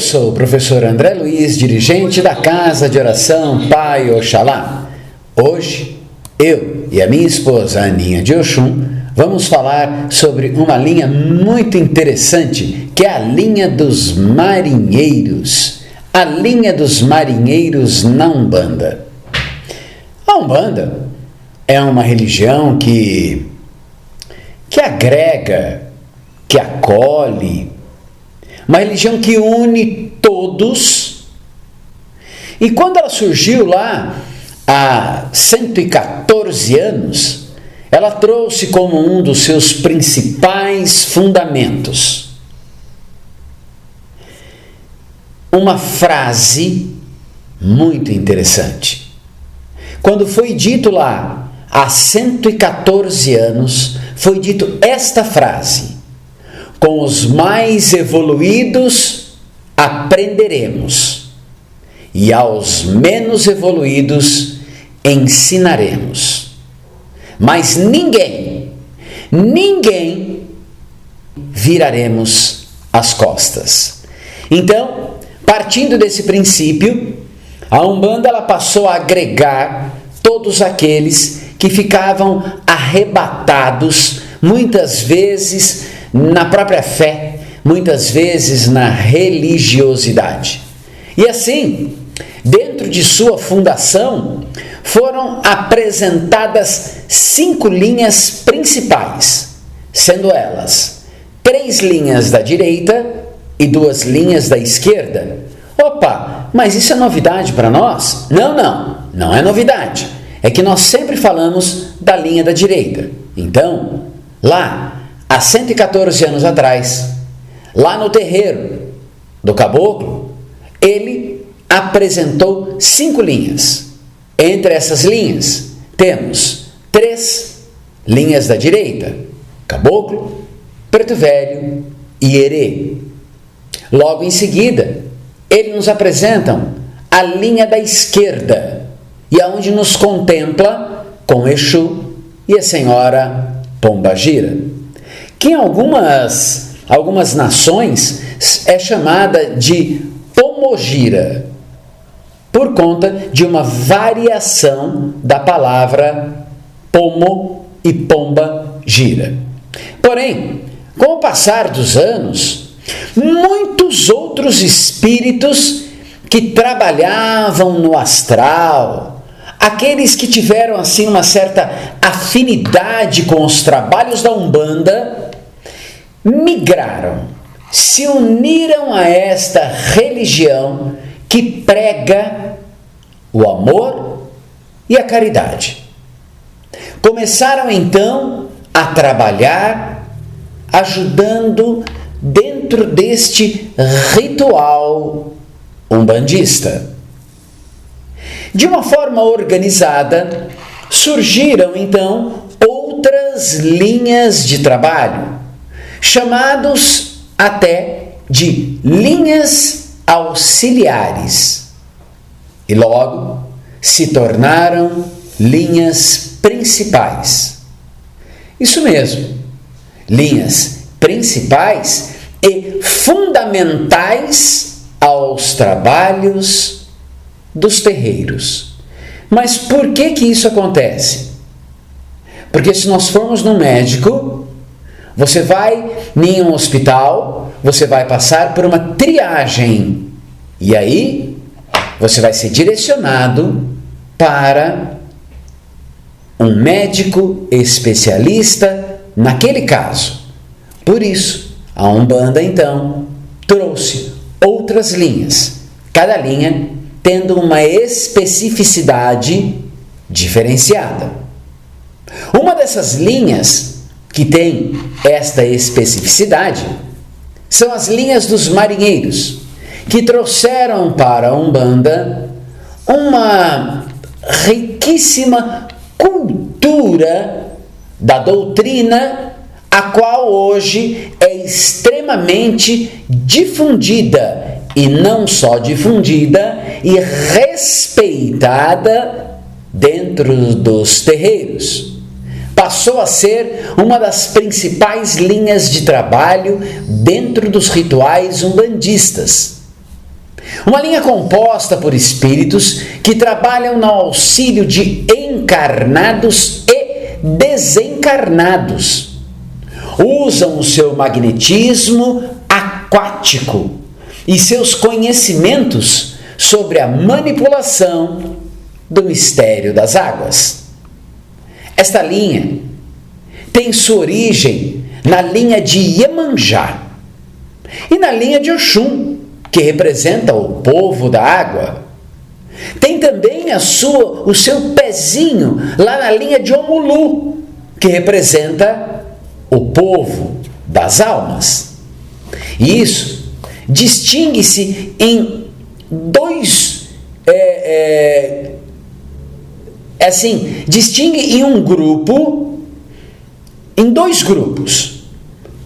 sou o professor André Luiz, dirigente da Casa de Oração Pai Oxalá. Hoje, eu e a minha esposa Aninha de Oxum vamos falar sobre uma linha muito interessante, que é a linha dos marinheiros. A linha dos marinheiros na Umbanda. A Umbanda é uma religião que agrega, que acolhe, uma religião que une todos. E quando ela surgiu lá há 114 anos, ela trouxe como um dos seus principais fundamentos uma frase muito interessante. Quando foi dito lá há 114 anos, foi dito esta frase: com os mais evoluídos aprenderemos, e aos menos evoluídos ensinaremos. Mas ninguém viraremos as costas. Então, partindo desse princípio, a Umbanda ela passou a agregar todos aqueles que ficavam arrebatados, muitas vezes na própria fé, muitas vezes na religiosidade. E assim, dentro de sua fundação, foram apresentadas 5 linhas principais, sendo elas 3 linhas da direita e 2 linhas da esquerda. Opa, mas isso é novidade para nós? Não é novidade. É que nós sempre falamos da linha da direita. Então, lá, há 114 anos atrás, lá no terreiro do caboclo, ele apresentou 5 linhas. Entre essas linhas, temos 3 linhas da direita: caboclo, preto velho e herê. Logo em seguida, ele nos apresentam a linha da esquerda, e aonde nos contempla com Exu e a Senhora Pombagira, que em algumas nações é chamada de Pomogira, por conta de uma variação da palavra pomo e pomba gira. Porém, com o passar dos anos, muitos outros espíritos que trabalhavam no astral, aqueles que tiveram assim uma certa afinidade com os trabalhos da Umbanda, migraram, se uniram a esta religião que prega o amor e a caridade. Começaram então a trabalhar ajudando dentro deste ritual umbandista. De uma forma organizada, surgiram então outras linhas de trabalho, chamados até de linhas auxiliares, e logo se tornaram linhas principais. Isso mesmo, linhas principais e fundamentais aos trabalhos dos terreiros. Mas por que isso acontece? Porque se nós formos no médico, você vai em um hospital, você vai passar por uma triagem, e aí você vai ser direcionado para um médico especialista naquele caso. Por isso, a Umbanda então trouxe outras linhas, cada linha tendo uma especificidade diferenciada. Uma dessas linhas que tem esta especificidade são as linhas dos marinheiros, que trouxeram para a Umbanda uma riquíssima cultura da doutrina, a qual hoje é extremamente difundida, e não só difundida, e respeitada dentro dos terreiros. Passou a ser uma das principais linhas de trabalho dentro dos rituais umbandistas. Uma linha composta por espíritos que trabalham no auxílio de encarnados e desencarnados. Usam o seu magnetismo aquático e seus conhecimentos sobre a manipulação do mistério das águas. Esta linha tem sua origem na linha de Iemanjá e na linha de Oxum, que representa o povo da água. Tem também o seu pezinho lá na linha de Omulu, que representa o povo das almas. E isso distingue-se em distingue em dois grupos.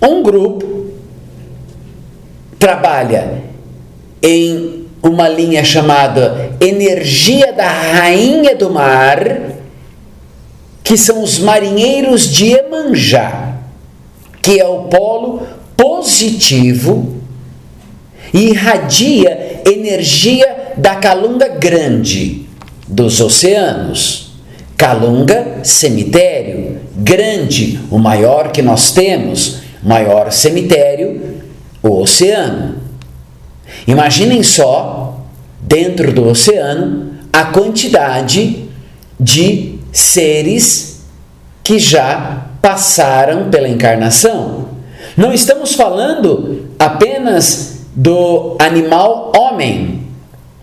Um grupo trabalha em uma linha chamada energia da rainha do mar, que são os marinheiros de Iemanjá, que é o polo positivo e irradia energia da calunga grande dos oceanos. Calunga, cemitério, grande, o maior que nós temos, maior cemitério, o oceano. Imaginem só, dentro do oceano, a quantidade de seres que já passaram pela encarnação. Não estamos falando apenas do animal homem,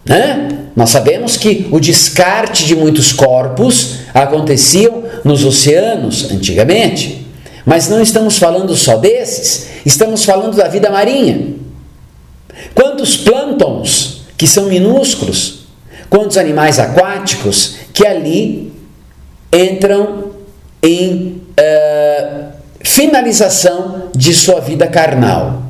né? Nós sabemos que o descarte de muitos corpos aconteciam nos oceanos antigamente, mas não estamos falando só desses, estamos falando da vida marinha. Quantos plânctons, que são minúsculos, quantos animais aquáticos que ali entram em finalização de sua vida carnal.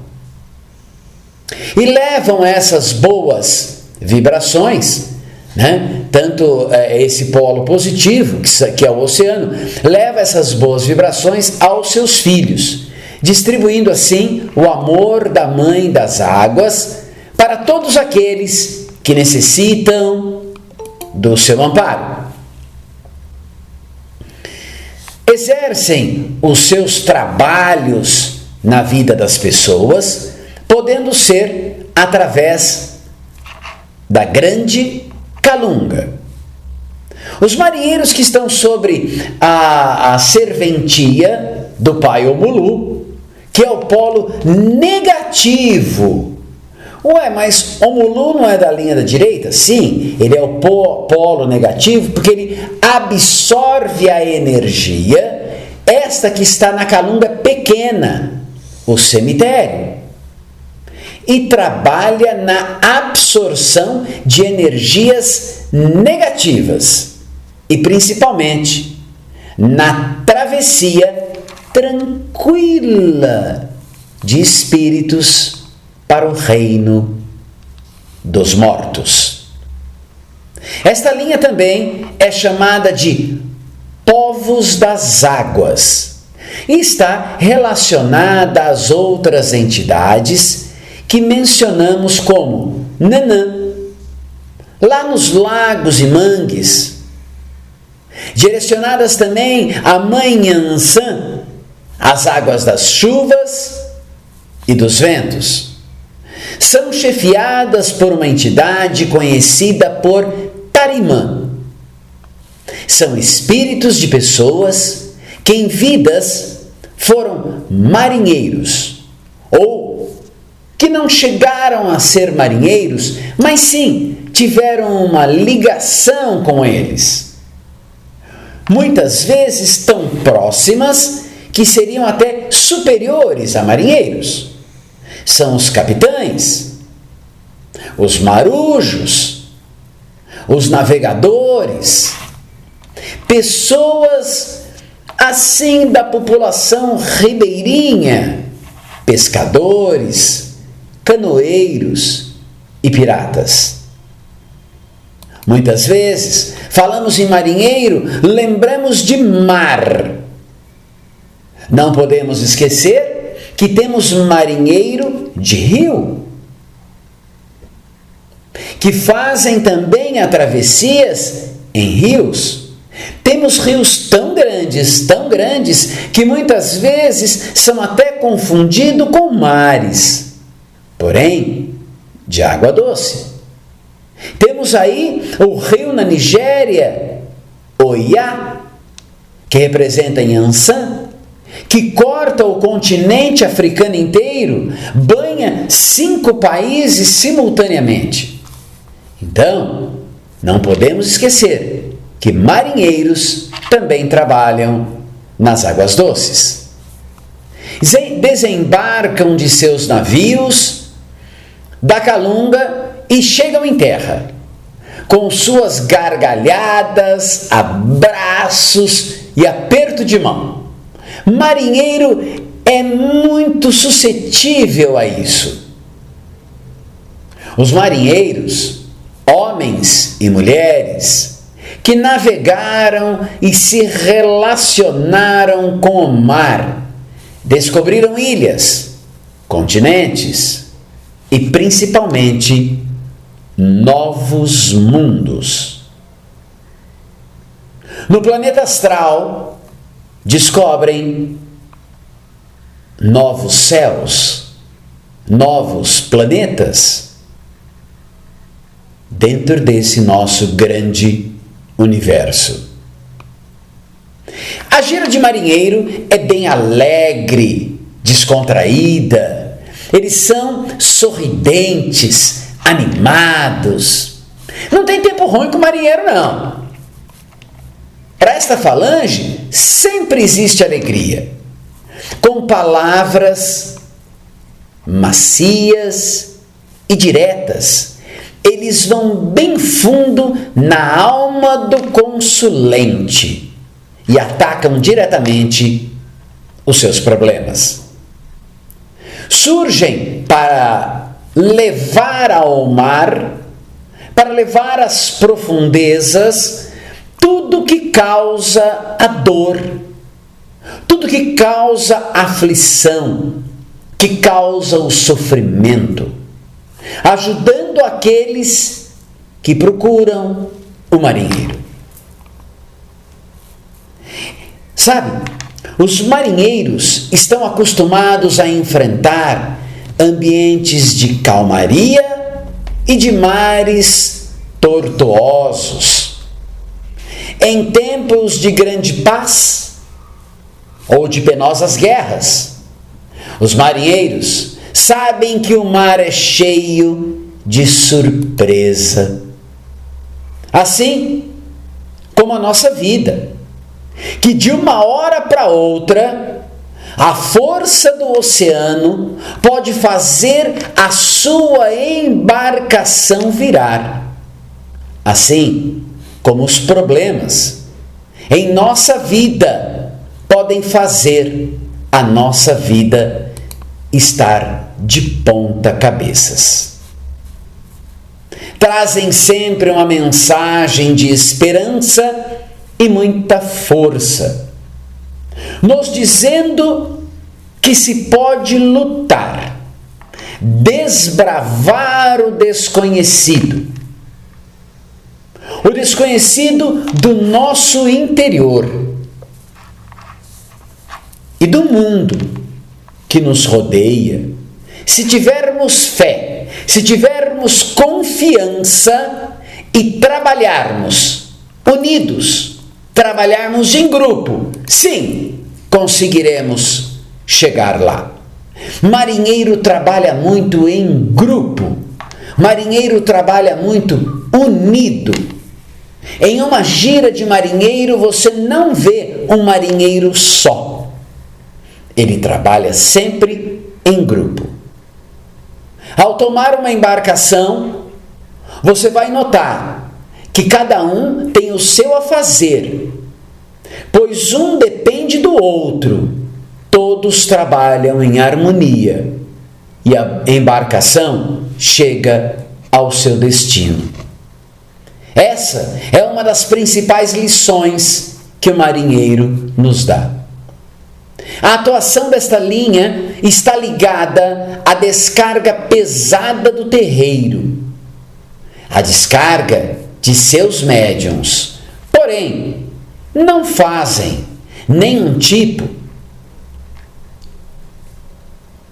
E levam essas boas vibrações, né? Tanto esse polo positivo, que é o oceano, leva essas boas vibrações aos seus filhos, distribuindo assim o amor da Mãe das Águas para todos aqueles que necessitam do seu amparo. Exercem os seus trabalhos na vida das pessoas, podendo ser através da grande calunga. Os marinheiros que estão sobre a serventia do pai Omulu, que é o polo negativo. Ué, mas Omulu não é da linha da direita? Sim, ele é o polo negativo porque ele absorve a energia, esta que está na calunga pequena, o cemitério, e trabalha na absorção de energias negativas e principalmente na travessia tranquila de espíritos para o reino dos mortos. Esta linha também é chamada de povos das águas e está relacionada às outras entidades que mencionamos como Nanã, lá nos lagos e mangues, direcionadas também à Mãe Ansã, as águas das chuvas e dos ventos. São chefiadas por uma entidade conhecida por Tarimã. São espíritos de pessoas que em vidas foram marinheiros, ou que não chegaram a ser marinheiros, mas sim tiveram uma ligação com eles. Muitas vezes tão próximas que seriam até superiores a marinheiros. São os capitães, os marujos, os navegadores, pessoas assim da população ribeirinha, pescadores, canoeiros e piratas. Muitas vezes, falamos em marinheiro, lembramos de mar. Não podemos esquecer que temos marinheiro de rio. que fazem também a travessias em rios. Temos rios tão grandes, que muitas vezes são até confundidos com mares, porém, de água doce. Temos aí o rio na Nigéria, Oiá, que representa Yansan, que corta o continente africano inteiro, banha 5 países simultaneamente. Então, não podemos esquecer que marinheiros também trabalham nas águas doces. Desembarcam de seus navios da Calunga e chegam em terra, com suas gargalhadas, abraços e aperto de mão. Marinheiro é muito suscetível a isso. Os marinheiros, homens e mulheres, que navegaram e se relacionaram com o mar, descobriram ilhas, continentes e principalmente novos mundos. No planeta astral, descobrem novos céus, novos planetas, dentro desse nosso grande universo. A gira de marinheiro é bem alegre, descontraída. Eles são sorridentes, animados. Não tem tempo ruim com o marinheiro, não. Para esta falange, sempre existe alegria. Com palavras macias e diretas, eles vão bem fundo na alma do consulente e atacam diretamente os seus problemas. Surgem para levar ao mar, para levar às profundezas tudo que causa a dor, tudo que causa aflição, que causa o sofrimento, ajudando aqueles que procuram o marinheiro. Sabe, os marinheiros estão acostumados a enfrentar ambientes de calmaria e de mares tortuosos. Em tempos de grande paz ou de penosas guerras, os marinheiros sabem que o mar é cheio de surpresa. Assim como a nossa vida, que de uma hora para outra, a força do oceano pode fazer a sua embarcação virar. Assim como os problemas em nossa vida podem fazer a nossa vida estar de ponta cabeças. Trazem sempre uma mensagem de esperança e muita força, nos dizendo que se pode lutar, desbravar o desconhecido do nosso interior e do mundo que nos rodeia. Se tivermos fé, se tivermos confiança e trabalharmos unidos, trabalharmos em grupo, sim, conseguiremos chegar lá. Marinheiro trabalha muito em grupo, marinheiro trabalha muito unido. Em uma gira de marinheiro você não vê um marinheiro só. Ele trabalha sempre em grupo. Ao tomar uma embarcação, você vai notar que cada um tem o seu a fazer, pois um depende do outro. Todos trabalham em harmonia e a embarcação chega ao seu destino. Essa é uma das principais lições que o marinheiro nos dá. A atuação desta linha está ligada à descarga pesada do terreiro, a descarga de seus médiuns. Porém, não fazem nenhum tipo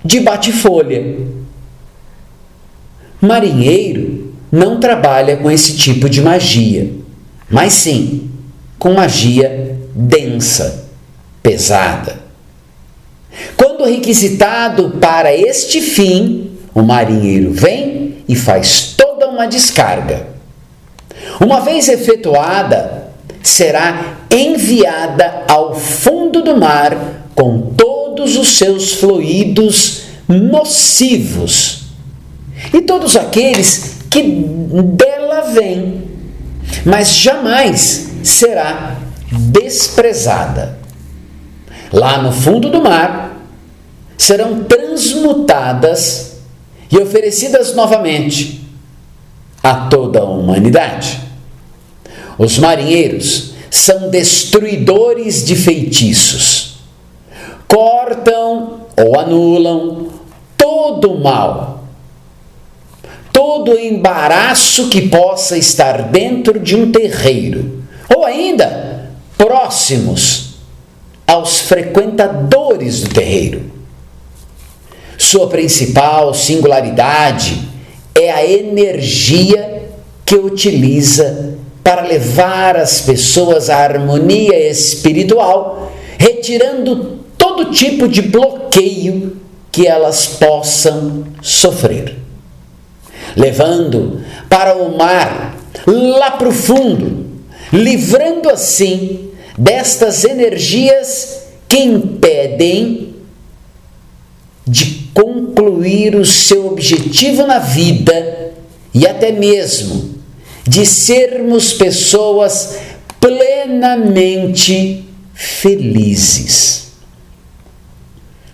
de bate-folha. Marinheiro não trabalha com esse tipo de magia, mas sim com magia densa, pesada. Quando requisitado para este fim, o marinheiro vem e faz toda uma descarga. Uma vez efetuada, será enviada ao fundo do mar com todos os seus fluidos nocivos e todos aqueles que dela vêm, mas jamais será desprezada. Lá no fundo do mar, serão transmutadas e oferecidas novamente a toda a humanidade. Os marinheiros são destruidores de feitiços. Cortam ou anulam todo o mal, todo o embaraço que possa estar dentro de um terreiro, ou ainda próximos aos frequentadores do terreiro. Sua principal singularidade é a energia que utiliza para levar as pessoas à harmonia espiritual, retirando todo tipo de bloqueio que elas possam sofrer, levando para o mar lá profundo, livrando assim destas energias que impedem de concluir o seu objetivo na vida e até mesmo de sermos pessoas plenamente felizes.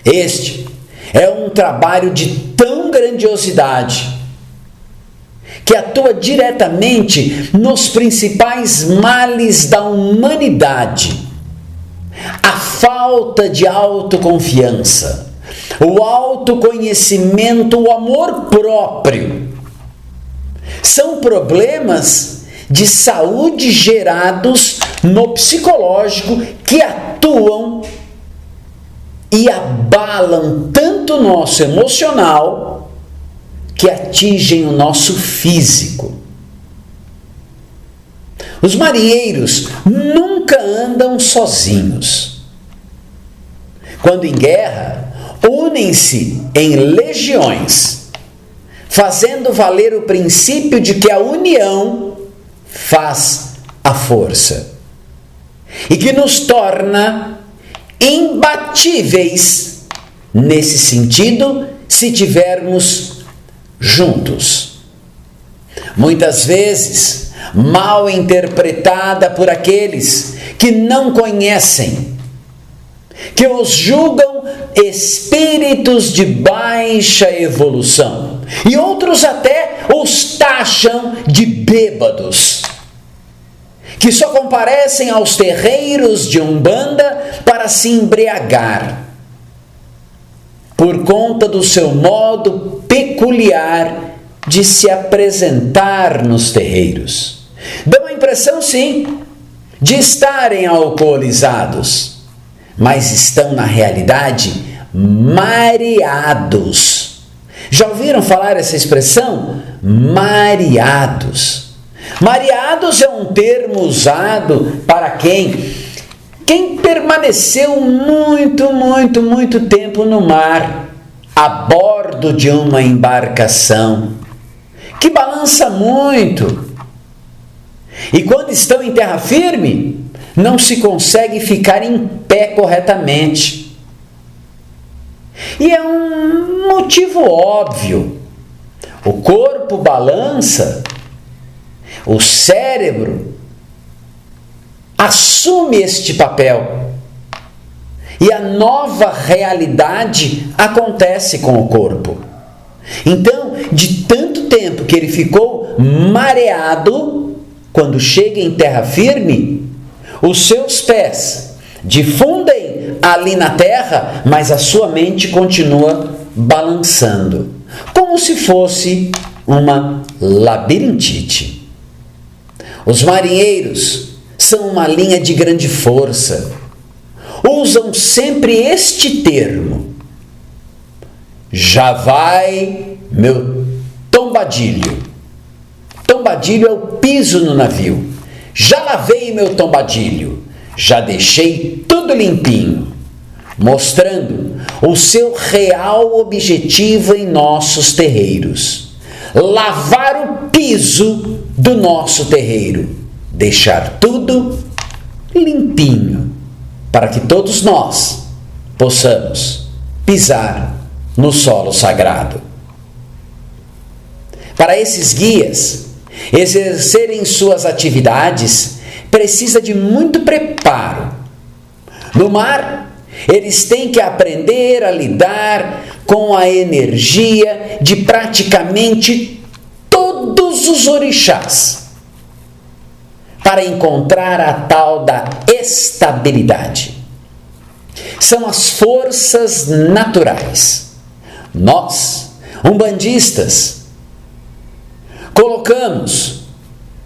Este é um trabalho de tão grandiosidade que atua diretamente nos principais males da humanidade: a falta de autoconfiança, o autoconhecimento, o amor próprio. São problemas de saúde gerados no psicológico que atuam e abalam tanto o nosso emocional que atingem o nosso físico. Os marinheiros nunca andam sozinhos. Quando em guerra, unem-se em legiões, fazendo valer o princípio de que a união faz a força e que nos torna imbatíveis nesse sentido se tivermos juntos. Muitas vezes mal interpretada por aqueles que não conhecem, que os julgam espíritos de baixa evolução, e outros até os taxam de bêbados, que só comparecem aos terreiros de Umbanda para se embriagar, por conta do seu modo peculiar de se apresentar nos terreiros. Dão a impressão, sim, de estarem alcoolizados, mas estão, na realidade, mareados. Já ouviram falar essa expressão? Mareados. Mareados é um termo usado para quem permaneceu muito tempo no mar, a bordo de uma embarcação, que balança muito. E quando estão em terra firme, não se consegue ficar em pé corretamente. E é um motivo óbvio. O corpo balança, o cérebro assume este papel e a nova realidade acontece com o corpo. Então, de tanto tempo que ele ficou mareado, quando chega em terra firme, os seus pés difundem ali na terra, mas a sua mente continua balançando, como se fosse uma labirintite. Os marinheiros são uma linha de grande força. Usam sempre este termo: já vai meu tombadilho. Tombadilho é o piso no navio. Já lavei meu tombadilho, já deixei tudo limpinho, mostrando o seu real objetivo em nossos terreiros: lavar o piso do nosso terreiro, deixar tudo limpinho, para que todos nós possamos pisar no solo sagrado. Para esses guias exercerem suas atividades, precisa de muito preparo. No mar, eles têm que aprender a lidar com a energia de praticamente todos os orixás, para encontrar a tal da estabilidade. São as forças naturais. Nós, umbandistas, colocamos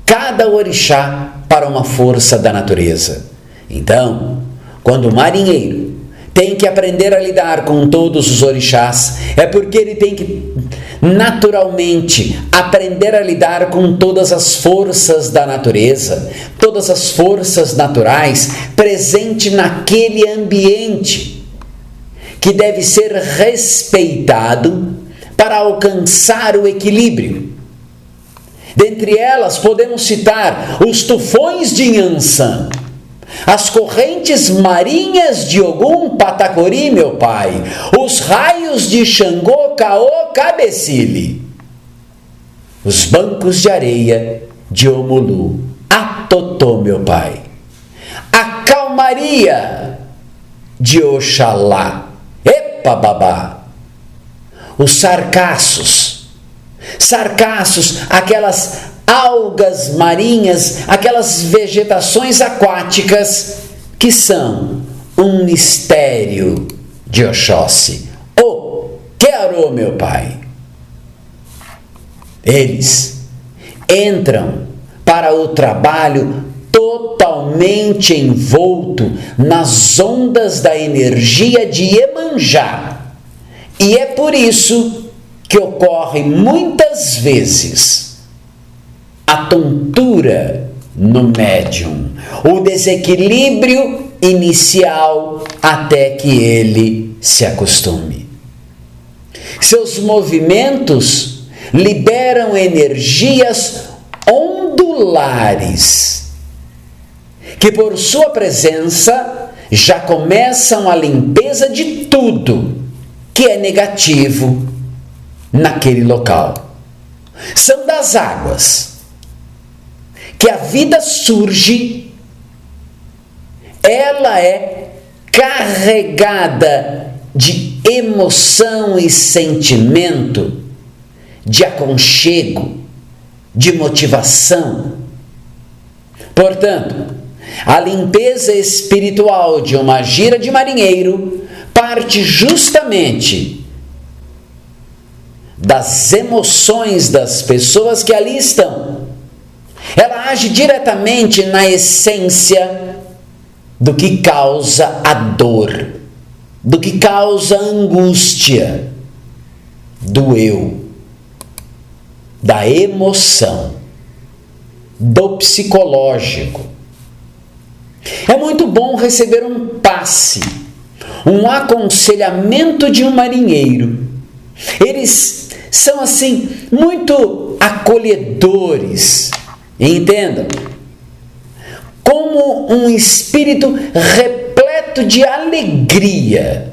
cada orixá para uma força da natureza. Então, quando o marinheiro tem que aprender a lidar com todos os orixás, é porque ele tem que naturalmente aprender a lidar com todas as forças da natureza, todas as forças naturais presentes naquele ambiente, que deve ser respeitado para alcançar o equilíbrio. Dentre elas, podemos citar os tufões de Inhansã, as correntes marinhas de Ogum Patacori, meu pai, os raios de Xangô Caô Cabecile, os bancos de areia de Omulu Atotô, meu pai, a calmaria de Oxalá, Epa Babá, os sargassos, aquelas algas marinhas, aquelas vegetações aquáticas que são um mistério de Oxóssi. O Quearô, meu pai. Eles entram para o trabalho totalmente envolto nas ondas da energia de Iemanjá. E é por isso que ocorre muitas vezes a tontura no médium, o desequilíbrio inicial até que ele se acostume. Seus movimentos liberam energias ondulares, que por sua presença já começam a limpeza de tudo que é negativo naquele local. São das águas que a vida surge, ela é carregada de emoção e sentimento, de aconchego, de motivação. Portanto, a limpeza espiritual de uma gira de marinheiro parte justamente das emoções das pessoas que ali estão. Ela age diretamente na essência do que causa a dor, do que causa a angústia, do eu, da emoção, do psicológico. É muito bom receber um passe, um aconselhamento de um marinheiro. Eles são assim muito acolhedores, entendam, como um espírito repleto de alegria.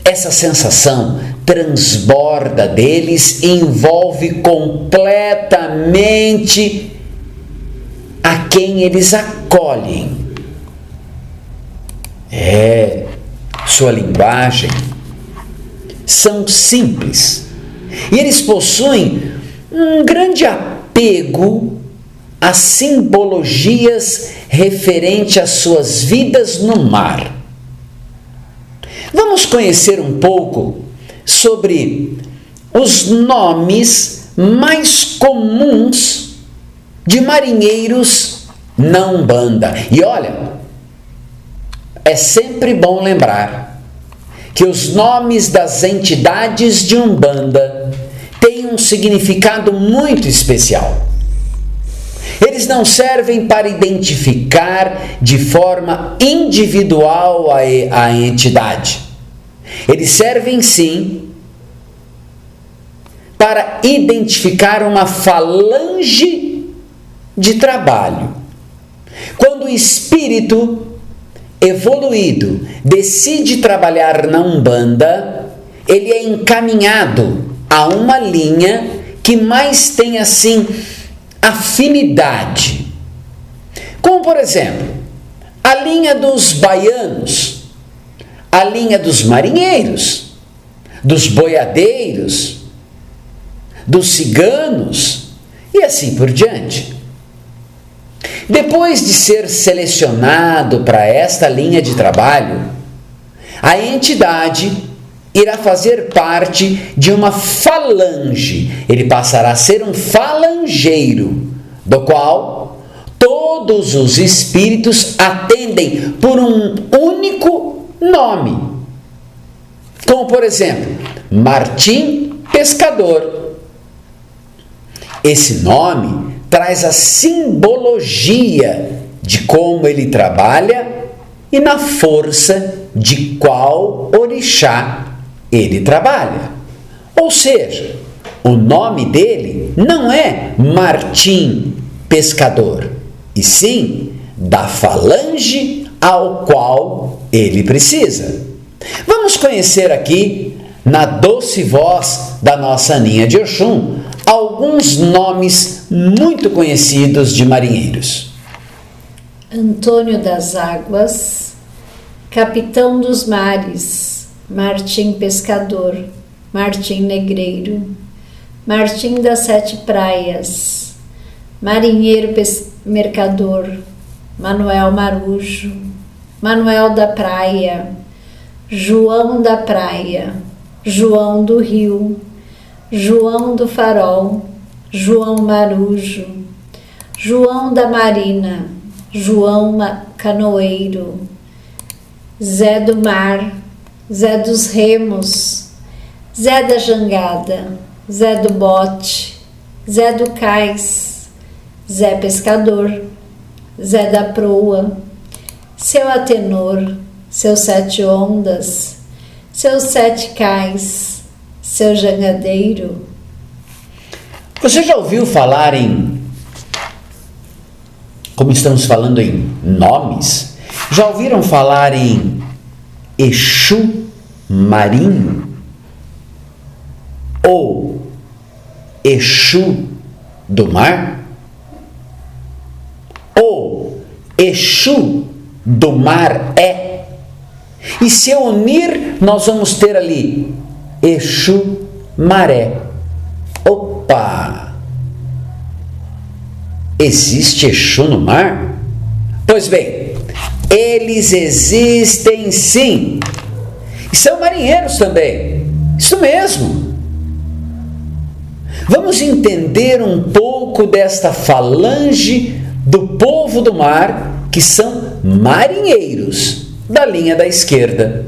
Essa sensação transborda deles e envolve completamente a quem eles acolhem. Sua linguagem são simples e eles possuem um grande apego a simbologias referente às suas vidas no mar. Vamos conhecer um pouco sobre os nomes mais comuns de marinheiros na Umbanda. E olha, é sempre bom lembrar que os nomes das entidades de Umbanda têm um significado muito especial. Eles não servem para identificar de forma individual a entidade. Eles servem sim para identificar uma falange de trabalho. Quando o espírito evoluído decide trabalhar na Umbanda, ele é encaminhado a uma linha que mais tem assim afinidade. Como por exemplo, a linha dos baianos, a linha dos marinheiros, dos boiadeiros, dos ciganos e assim por diante. Depois de ser selecionado para esta linha de trabalho, a entidade irá fazer parte de uma falange. Ele passará a ser um falangeiro, do qual todos os espíritos atendem por um único nome. Como por exemplo, Martim Pescador. Esse nome traz a simbologia de como ele trabalha e na força de qual orixá ele trabalha. Ou seja, o nome dele não é Martim Pescador, e sim da falange ao qual ele precisa. Vamos conhecer aqui, na doce voz da nossa Aninha de Oxum, alguns nomes muito conhecidos de marinheiros. Antônio das Águas, Capitão dos Mares, Martim Pescador, Martim Negreiro, Martim das Sete Praias, Marinheiro Mercador, Manuel Marujo, Manuel da Praia, João da Praia, João do Rio, João do Farol, João Marujo, João da Marina, João Canoeiro, Zé do Mar, Zé dos Remos, Zé da Jangada, Zé do Bote, Zé do Cais, Zé Pescador, Zé da Proa, seu Atenor, seus sete ondas, seus sete cais, seu jangadeiro. Você já ouviu falar como estamos falando em nomes, já ouviram falar em Exu Marinho? Ou Exu do Mar? Ou Exu do Mar é? E se eu unir, nós vamos ter ali Exu Maré. Opa! Existe Exu no mar? Pois bem, eles existem sim. E são marinheiros também. Isso mesmo. Vamos entender um pouco desta falange do povo do mar, que são marinheiros da linha da esquerda.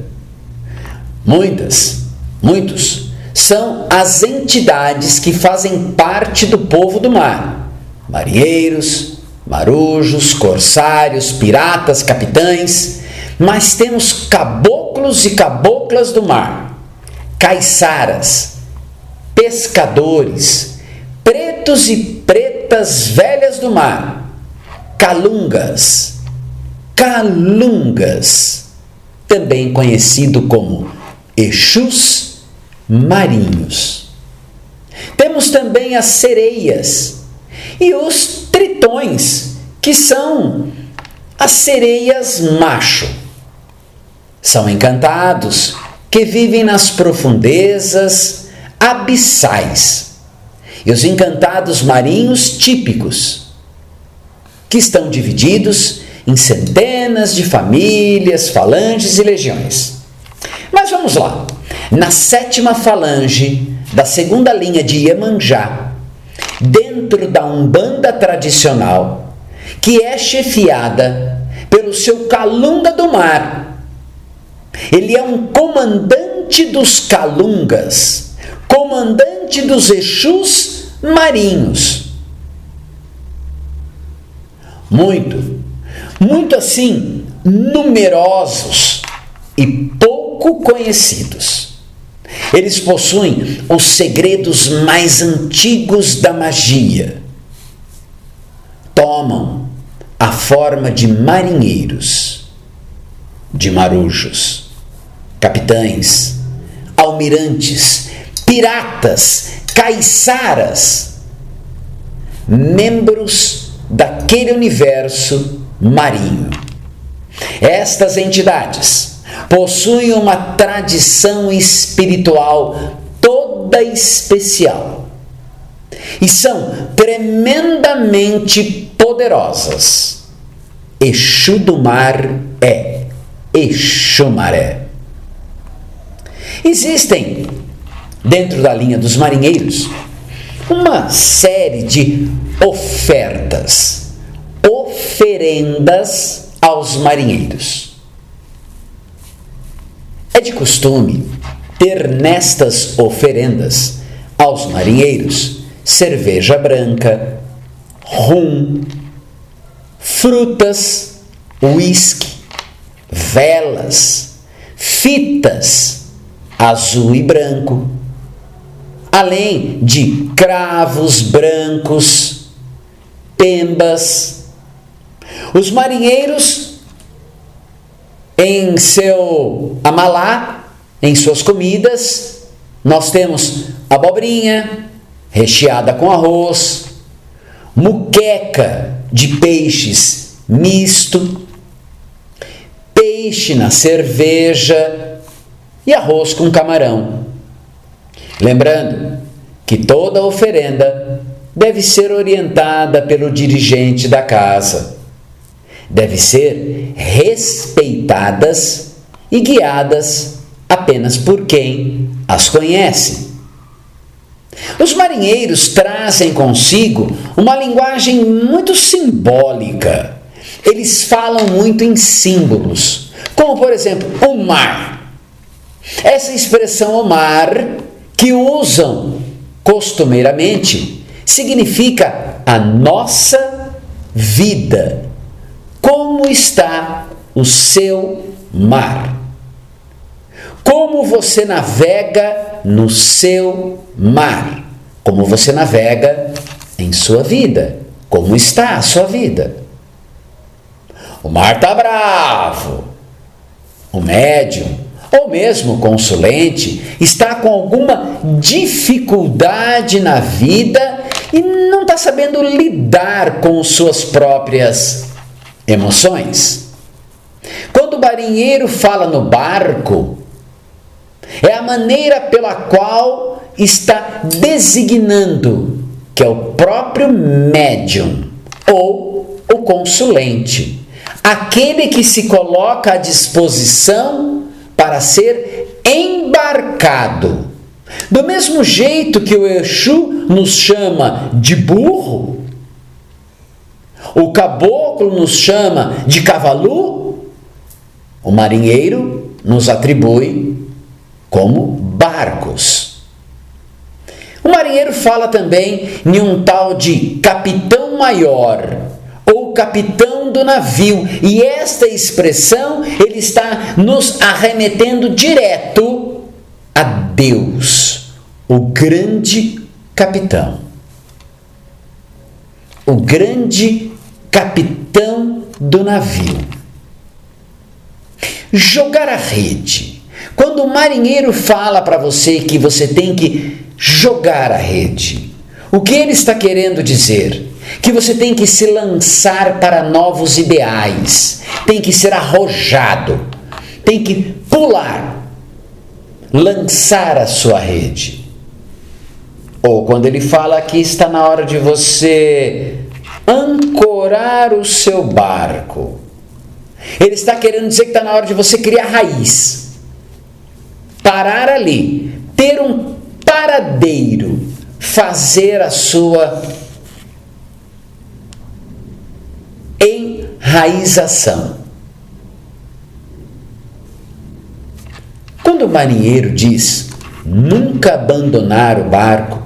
Muitos são as entidades que fazem parte do povo do mar. Marinheiros, marujos, corsários, piratas, capitães, mas temos caboclos e caboclas do mar, caiçaras, pescadores, pretos e pretas velhas do mar, calungas, também conhecido como Exus marinhos. Temos também as sereias e os tritões, que são as sereias macho. São encantados que vivem nas profundezas abissais. E os encantados marinhos típicos, que estão divididos em centenas de famílias, falanges e legiões. Mas vamos lá. Na sétima falange da segunda linha de Iemanjá, dentro da Umbanda tradicional, que é chefiada pelo seu Calunga do Mar. Ele é um comandante dos Calungas, comandante dos Exus marinhos. Muito assim, numerosos e pouco conhecidos. Eles possuem os segredos mais antigos da magia. Tomam a forma de marinheiros, de marujos, capitães, almirantes, piratas, caiçaras, membros daquele universo marinho. Estas entidades possuem uma tradição espiritual toda especial e são tremendamente poderosas. Exu do Mar é Exumaré. Existem, dentro da linha dos marinheiros, uma série de oferendas aos marinheiros. É de costume ter nestas oferendas aos marinheiros cerveja branca, rum, frutas, uísque, velas, fitas azul e branco, além de cravos brancos, pembas. Os marinheiros, em seu amalá, em suas comidas, nós temos abobrinha recheada com arroz, muqueca de peixes misto, peixe na cerveja e arroz com camarão. Lembrando que toda oferenda deve ser orientada pelo dirigente da casa. Deve ser respeitadas e guiadas apenas por quem as conhece. Os marinheiros trazem consigo uma linguagem muito simbólica. Eles falam muito em símbolos, como por exemplo, o mar. Essa expressão o mar, que usam costumeiramente, significa a nossa vida. Como está o seu mar? Como você navega no seu mar? Como você navega em sua vida? Como está a sua vida? O mar está bravo. O médium, ou mesmo o consulente, está com alguma dificuldade na vida e não está sabendo lidar com suas próprias emoções. Quando o marinheiro fala no barco, é a maneira pela qual está designando que é o próprio médium ou o consulente, aquele que se coloca à disposição para ser embarcado. Do mesmo jeito que o Exu nos chama de burro, o caboclo nos chama de cavalu, o marinheiro nos atribui como barcos. O marinheiro fala também em um tal de capitão maior, ou capitão do navio, e esta expressão ele está nos arremetendo direto a Deus, o grande capitão. O grande capitão do navio. Jogar a rede. Quando o marinheiro fala para você que você tem que jogar a rede, o que ele está querendo dizer? Que você tem que se lançar para novos ideais, tem que ser arrojado, tem que pular, lançar a sua rede. Ou quando ele fala que está na hora de você ancorar o seu barco, ele está querendo dizer que está na hora de você criar raiz, parar ali, ter um paradeiro fazer a sua enraização. Quando o marinheiro diz nunca abandonar o barco,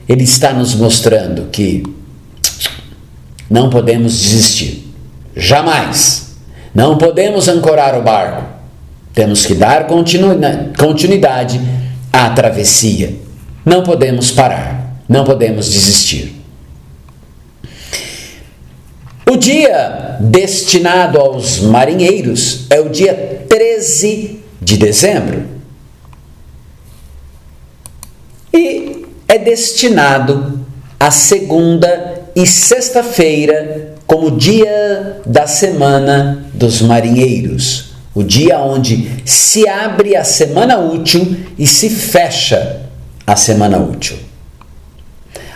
ele está nos mostrando que não podemos desistir. Jamais. Não podemos ancorar o barco. Temos que dar continuidade à travessia. Não podemos parar. Não podemos desistir. O dia destinado aos marinheiros é o dia 13 de dezembro. E é destinado à segunda e sexta-feira como dia da semana dos marinheiros, o dia onde se abre a semana útil e se fecha a semana útil.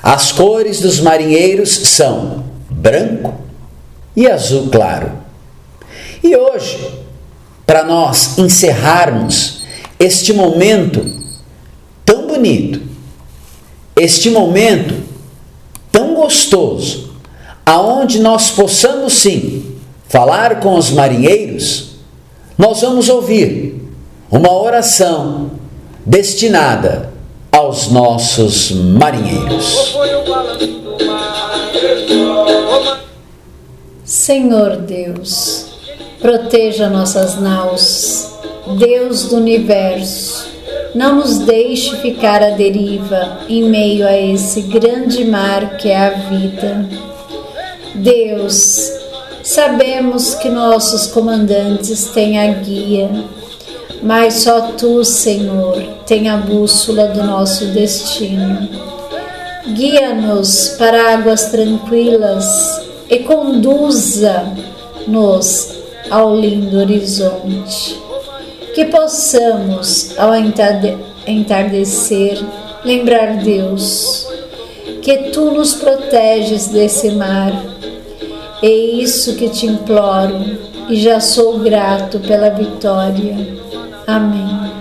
As cores dos marinheiros são branco e azul claro. E hoje, para nós encerrarmos este momento tão bonito, este momento tão gostoso, aonde nós possamos sim falar com os marinheiros, nós vamos ouvir uma oração destinada aos nossos marinheiros. Senhor Deus, proteja nossas naus, Deus do universo, não nos deixe ficar à deriva em meio a esse grande mar que é a vida. Deus, sabemos que nossos comandantes têm a guia, mas só Tu, Senhor, tem a bússola do nosso destino. Guia-nos para águas tranquilas e conduza-nos ao lindo horizonte. Que possamos, ao entardecer, lembrar Deus, que Tu nos proteges desse mar. É isso que te imploro e já sou grato pela vitória. Amém.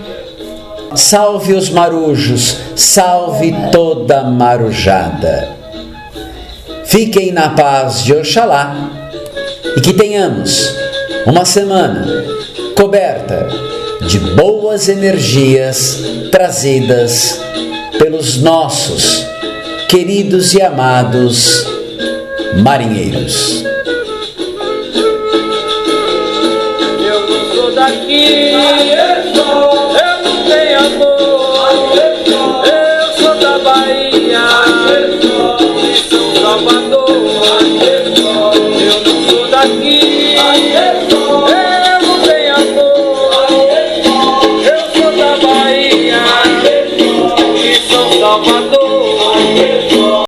Salve os marujos, salve toda marujada. Fiquem na paz de Oxalá e que tenhamos uma semana coberta de boas energias trazidas pelos nossos queridos e amados marinheiros. Eu não sou daqui, eu não tenho amor, eu sou da Bahia, de São Salvador. Eu não sou daqui.